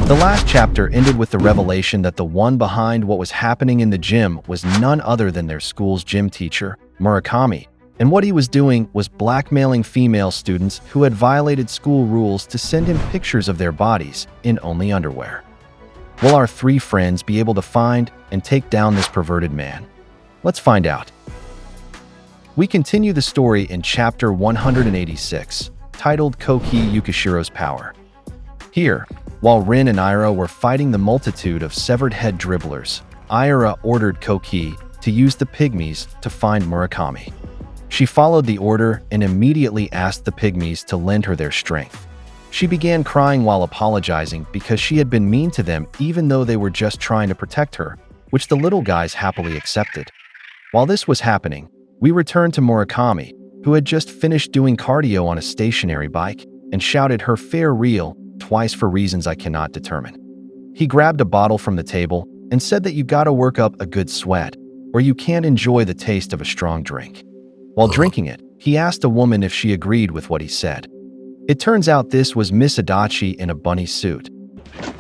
The last chapter ended with the revelation that the one behind what was happening in the gym was none other than their school's gym teacher, Murakami, and what he was doing was blackmailing female students who had violated school rules to send him pictures of their bodies in only underwear. Will our three friends be able to find and take down this perverted man? Let's find out. We continue the story in chapter 186, titled Koki Yukishiro's Power. Here, while Rin and Ira were fighting the multitude of severed head dribblers, Ira ordered Koki to use the pygmies to find Murakami. She followed the order and immediately asked the pygmies to lend her their strength. She began crying while apologizing because she had been mean to them even though they were just trying to protect her, which the little guys happily accepted. While this was happening, we returned to Murakami, who had just finished doing cardio on a stationary bike, and shouted her fare real twice for reasons I cannot determine. He grabbed a bottle from the table and said that you gotta work up a good sweat, or you can't enjoy the taste of a strong drink. While drinking it, he asked a woman if she agreed with what he said. It turns out this was Miss Adachi in a bunny suit.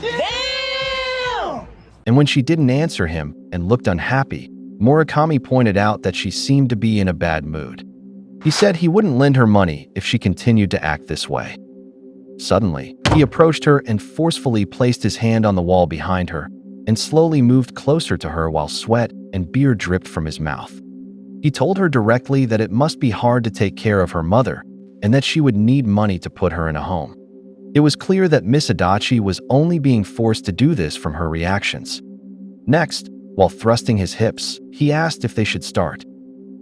Damn! And when she didn't answer him and looked unhappy, Murakami pointed out that she seemed to be in a bad mood. He said he wouldn't lend her money if she continued to act this way. Suddenly, he approached her and forcefully placed his hand on the wall behind her and slowly moved closer to her while sweat and beer dripped from his mouth. He told her directly that it must be hard to take care of her mother and that she would need money to put her in a home. It was clear that Miss Adachi was only being forced to do this from her reactions. Next, while thrusting his hips, he asked if they should start.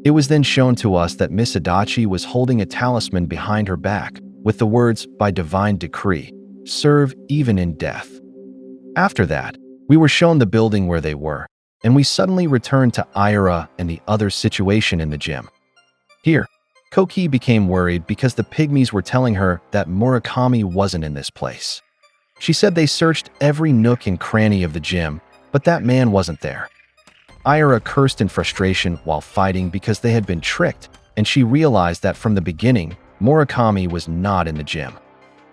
It was then shown to us that Miss Adachi was holding a talisman behind her back with the words, "By divine decree, serve even in death." After that, we were shown the building where they were, and we suddenly returned to Ira and the other situation in the gym. Here, Koki became worried because the pygmies were telling her that Murakami wasn't in this place. She said they searched every nook and cranny of the gym, but that man wasn't there. Ira cursed in frustration while fighting because they had been tricked, and she realized that from the beginning, Murakami was not in the gym.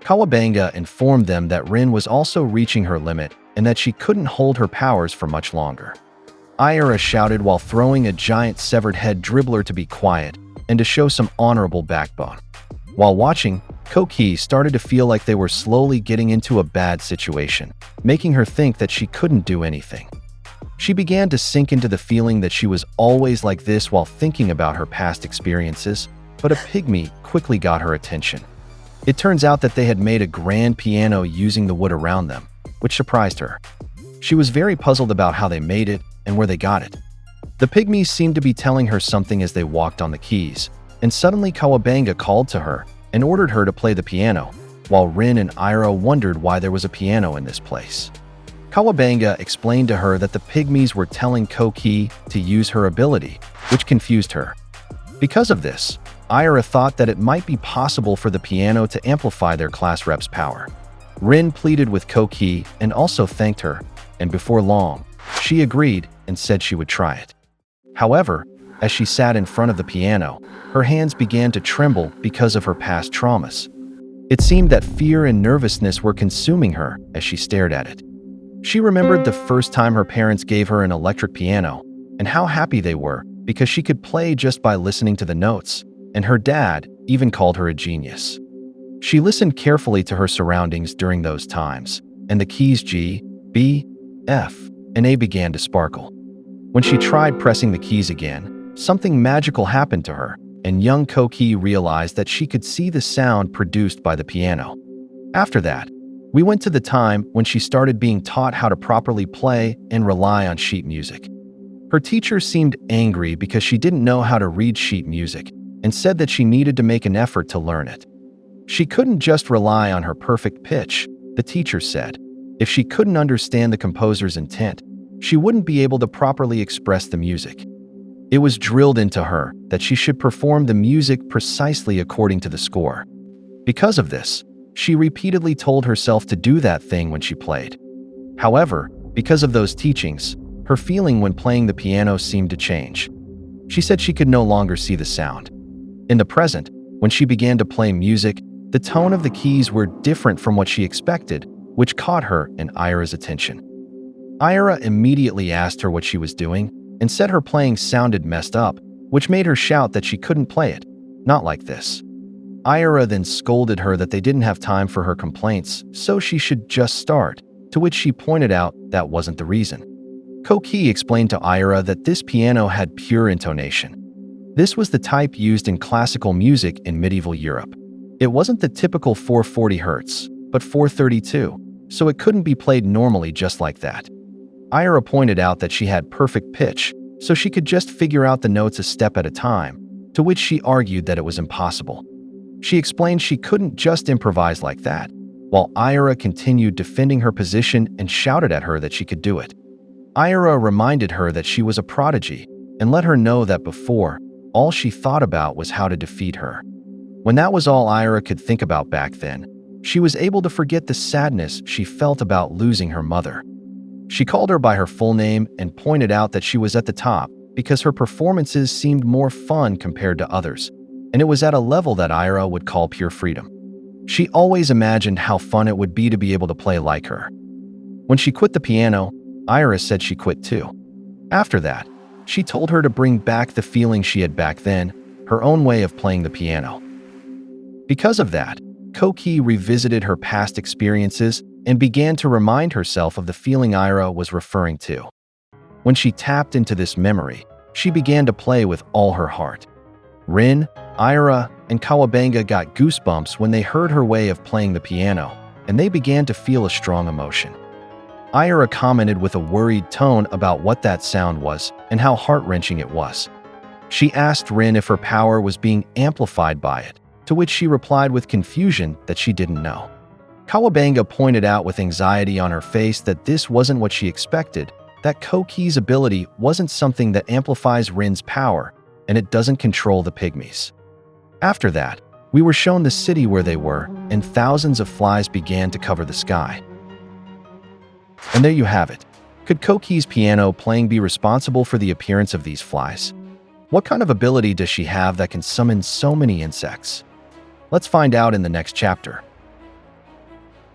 Kawabanga informed them that Rin was also reaching her limit and that she couldn't hold her powers for much longer. Ira shouted while throwing a giant severed head dribbler to be quiet and to show some honorable backbone. While watching, Koki started to feel like they were slowly getting into a bad situation, making her think that she couldn't do anything. She began to sink into the feeling that she was always like this while thinking about her past experiences, but a pygmy quickly got her attention. It turns out that they had made a grand piano using the wood around them, which surprised her. She was very puzzled about how they made it and where they got it. The pygmies seemed to be telling her something as they walked on the keys, and suddenly Kawabanga called to her and ordered her to play the piano, while Rin and Ira wondered why there was a piano in this place. Kawabanga explained to her that the pygmies were telling Koki to use her ability, which confused her. Because of this, Ira thought that it might be possible for the piano to amplify their class rep's power. Rin pleaded with Koki and also thanked her, and before long, she agreed and said she would try it. However, as she sat in front of the piano, her hands began to tremble because of her past traumas. It seemed that fear and nervousness were consuming her as she stared at it. She remembered the first time her parents gave her an electric piano and how happy they were because she could play just by listening to the notes, and her dad even called her a genius. She listened carefully to her surroundings during those times, and the keys G, B, F, and A began to sparkle. When she tried pressing the keys again, something magical happened to her, and young Koki realized that she could see the sound produced by the piano. After that, we went to the time when she started being taught how to properly play and rely on sheet music. Her teacher seemed angry because she didn't know how to read sheet music and said that she needed to make an effort to learn it. She couldn't just rely on her perfect pitch, the teacher said. If she couldn't understand the composer's intent, she wouldn't be able to properly express the music. It was drilled into her that she should perform the music precisely according to the score. Because of this, she repeatedly told herself to do that thing when she played. However, because of those teachings, her feeling when playing the piano seemed to change. She said she could no longer see the sound. In the present, when she began to play music, the tone of the keys were different from what she expected, which caught her and Ira's attention. Ira immediately asked her what she was doing and said her playing sounded messed up, which made her shout that she couldn't play it. Not like this. Ira then scolded her that they didn't have time for her complaints, so she should just start, to which she pointed out that wasn't the reason. Koki explained to Ira that this piano had pure intonation. This was the type used in classical music in medieval Europe. It wasn't the typical 440 Hz, but 432, so it couldn't be played normally just like that. Ira pointed out that she had perfect pitch, so she could just figure out the notes a step at a time, to which she argued that it was impossible. She explained she couldn't just improvise like that, while Ira continued defending her position and shouted at her that she could do it. Ira reminded her that she was a prodigy and let her know that before, all she thought about was how to defeat her. When that was all Ira could think about back then, she was able to forget the sadness she felt about losing her mother. She called her by her full name and pointed out that she was at the top because her performances seemed more fun compared to others, and it was at a level that Ira would call pure freedom. She always imagined how fun it would be to be able to play like her. When she quit the piano, Ira said she quit too. After that, she told her to bring back the feeling she had back then, her own way of playing the piano. Because of that, Koki revisited her past experiences and began to remind herself of the feeling Ira was referring to. When she tapped into this memory, she began to play with all her heart. Rin, Ira, and Kawabanga got goosebumps when they heard her way of playing the piano, and they began to feel a strong emotion. Ira commented with a worried tone about what that sound was and how heart-wrenching it was. She asked Rin if her power was being amplified by it, to which she replied with confusion that she didn't know. Kawabanga pointed out with anxiety on her face that this wasn't what she expected, that Koki's ability wasn't something that amplifies Rin's power, and it doesn't control the pygmies. After that, we were shown the city where they were, and thousands of flies began to cover the sky. And there you have it. Could Koki's piano playing be responsible for the appearance of these flies? What kind of ability does she have that can summon so many insects? Let's find out in the next chapter.